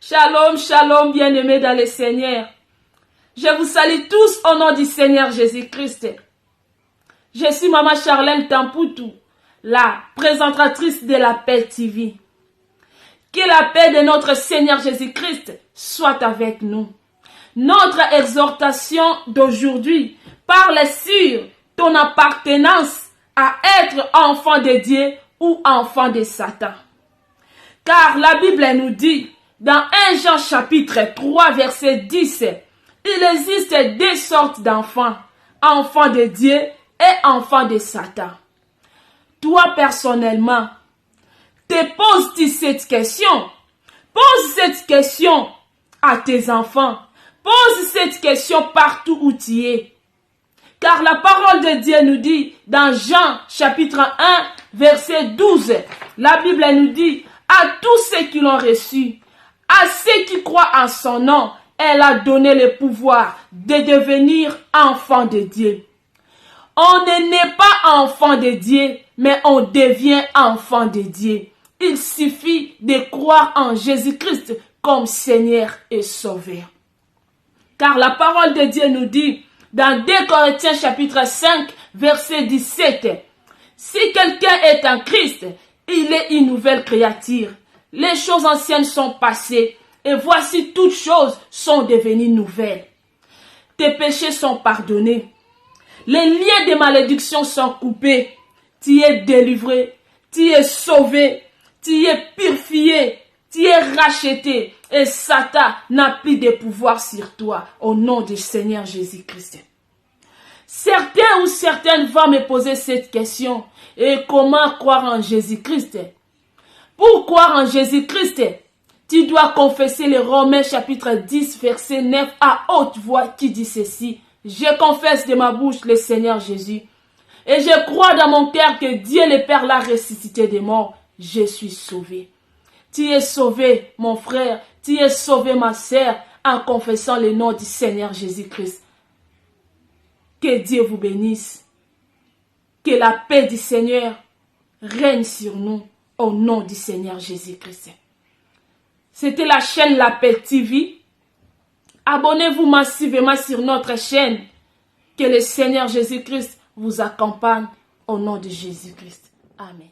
Shalom, shalom, bien-aimés dans le Seigneur. Je vous salue tous au nom du Seigneur Jésus-Christ. Je suis Maman Charlène Tampoutou, la présentatrice de la Paix TV. Que la paix de notre Seigneur Jésus-Christ soit avec nous. Notre exhortation d'aujourd'hui parle sur ton appartenance à être enfant de Dieu ou enfant de Satan. Car la Bible nous dit, dans 1 Jean chapitre 3 verset 10, il existe deux sortes d'enfants, enfants de Dieu et enfants de Satan. Toi personnellement, te poses-tu cette question? Pose cette question à tes enfants. Pose cette question partout où tu es. Car la parole de Dieu nous dit, dans Jean chapitre 1 verset 12, la Bible nous dit, à tous ceux qui l'ont reçu, à ceux qui croient en son nom, elle a donné le pouvoir de devenir enfants de Dieu. On ne naît pas enfant de Dieu, mais on devient enfant de Dieu. Il suffit de croire en Jésus-Christ comme Seigneur et Sauveur. Car la parole de Dieu nous dit, dans 2 Corinthiens chapitre 5, verset 17, si quelqu'un est en Christ, il est une nouvelle créature. Les choses anciennes sont passées et voici toutes choses sont devenues nouvelles. Tes péchés sont pardonnés. Les liens de malédiction sont coupés. Tu es délivré, tu es sauvé, tu es purifié, tu es racheté et Satan n'a plus de pouvoir sur toi au nom du Seigneur Jésus-Christ. Certains ou certaines vont me poser cette question. Et comment croire en Jésus-Christ? Pour croire en Jésus-Christ, tu dois confesser le Romains chapitre 10 verset 9 à haute voix qui dit ceci. Je confesse de ma bouche le Seigneur Jésus. Et je crois dans mon cœur que Dieu le Père l'a ressuscité des morts. Je suis sauvé. Tu es sauvé, mon frère. Tu es sauvé, ma sœur, en confessant le nom du Seigneur Jésus-Christ. Que Dieu vous bénisse. Que la paix du Seigneur règne sur nous au nom du Seigneur Jésus-Christ. C'était la chaîne La Paix TV. Abonnez-vous massivement sur notre chaîne. Que le Seigneur Jésus-Christ vous accompagne au nom de Jésus-Christ. Amen.